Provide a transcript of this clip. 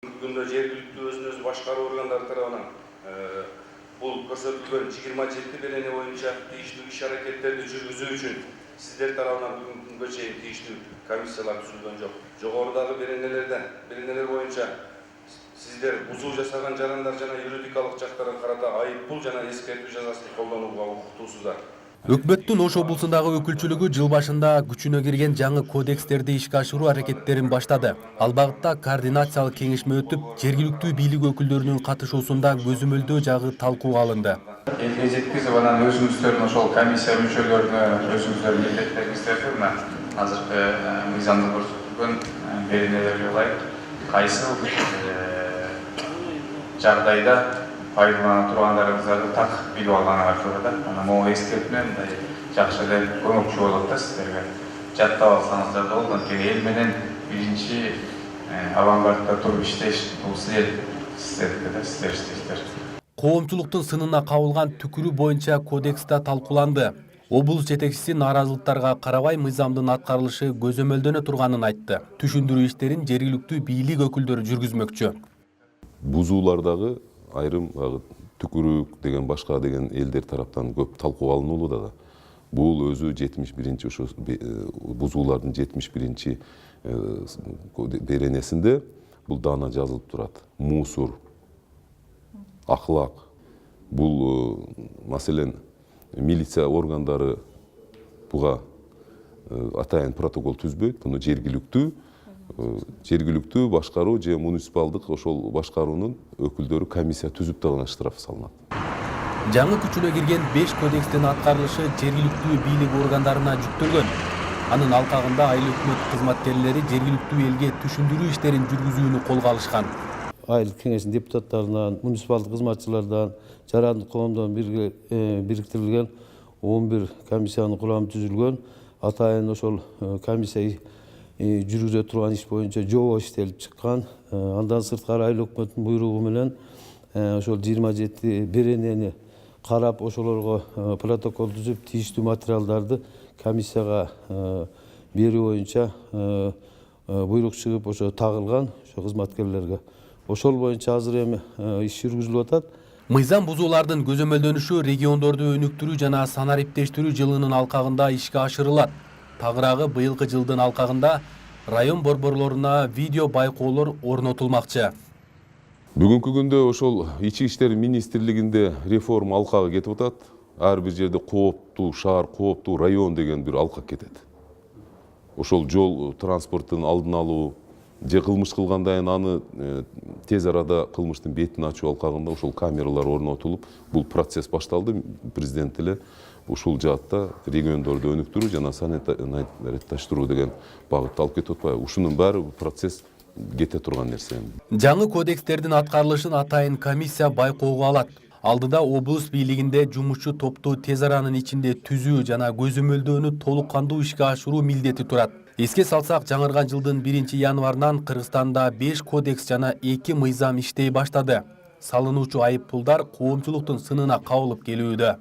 Бүгүндө жергиликтүү өзүн-өзү башкаруу органдары тарабынан бул көрсөтүлгөн 27 берене боюнча тийиштүү иш-аракеттерди жүргүзүү үчүн сиздер тарабынан бүгүнкү күнгө чейин тийиштүү комиссиялар түзүлгөн жок. Жогорудагы беренелер боюнча сиздер бузуу жасаган жарандар жана юридикалык жактарга карата айыппул жана эскертүү жазасын колдонууга укуктуусуздар. Өкмөттүн Ош облусундагы өкүлчүлүгү жыл башында күчүнө кирген жаңы кодекстерди ишке ашыруу аракеттерин баштады. Ал багытта координациялык кеңешме өтүп, жергиликтүү бийлик өкүлдөрүнүн катышуусунда көзөмөлдөө жагы талкууга алынды. Элге жеткизип, анан өзүңүздөрдүн ошол комиссия мүчөлөрүнө өзүңүздөрдүн милдеттериңиздерди мына азыркы мыйзамда көрсөтүлгөн беренелерге ылайык кайсы жагдайда пайдалана тургандарыңыздарды так билип алганыңар турат. Анан могу эскертме мындай жакшы эле көмөкчү болот да сиздерге. Жаттап алсаңыздар да болот. Анткени эл менен биринчи авангардта туруп иштеш бул сиздердики да, сиздер иштейсиздер. Коомчулуктун сынына кабылган түкүрүү боюнча кодекста талкууланды. Облус жетекчиси нааразылыктарга карабай мыйзамдын аткарылышы көзөмөлдөнө турганын айтты. Түшүндүрүү иштерин жергиликтүү бийлик өкүлдөрү жүргүзмөкчү. Бузуулардагы айрым түкүрүк деген башка деген элдер тараптан көп талкуу алынуулу дагы. Бул өзү 71-чи ошо бузуулардын 71-чи беренесинде бул даана жазылып турат. Мусор, ахлак. Бул маселен милиция органдары буга атайын протокол түзбөйт. Буну жергиликтүү башкаруу же муниципалдык ошол башкаруунун өкүлдөрү комиссия түзүп дагы штраф салынат. Жаңы күчүнө кирген 5 кодекстин аткарылышы жергиликтүү бийлик органдарына жүктөлгөн. Анын алкагында айыл өкмөт кызматкерлери жергиликтүү элге түшүндүрүү иштерин жүргүзүүнү колго алышкан. Айыл кеңешинин депутаттарынан, муниципалдык кызматчылардан, жарандык коомдон бириктирилген 11 комиссиянын курамы түзүлгөн. Атайын ошол комиссия жүргүзө турган иш боюнча жобо иштелип чыккан. Андан сырткары айыл өкмөттүн буйругу менен ошол 27 беренени карап, ошолорго протокол түзүп, тийиштүү материалдарды комиссияга берүү боюнча буйрук чыгып, ошо тагылган ошо кызматкерлерге. Ошол боюнча азыр эми иш жүргүзүлүп атат. Мыйзам бузуулардын көзөмөлдөнүшү региондорду өнүктүрүү жана санариптештирүү жылынын алкагында ишке ашырылат. Тагыраагы быйылкы жылдын алкагында район борборлоруна видео байкоолор орнотулмакчы. Бүгүнкү күндө ошол ички иштер министрлигинде реформа алкагы кетип атат. Ар бир жерде кооптуу шаар, кооптуу район деген бир алкак кетет. Ошол жол транспорттун алдын алуу же кылмыш кылгандан аны тез арада кылмыштын бетин ачуу алкагында ошол камералар орнотулуп, бул процесс башталды. Президент эле ушул жаатта региондорду өнүктүрүү жана санаритташтыруу деген багытты алып кетип атпайбы? Ушунун баары процесс кете турган нерсе. Жаңы кодекстердин аткарылышын атайын комиссия байкоого алат. Алдыда облус бийлигинде жумушчу топту тез аранын ичинде түзүү жана көзөмөлдөөнү толук кандуу ишке ашыруу милдети турат. Эске салсак, жаңырган жылдын 1-январынан Кыргызстанда 5 кодекс жана 2 мыйзам иштей баштады. Салынуучу айыппулдар коомчулуктун сынына кабылып келүүдө.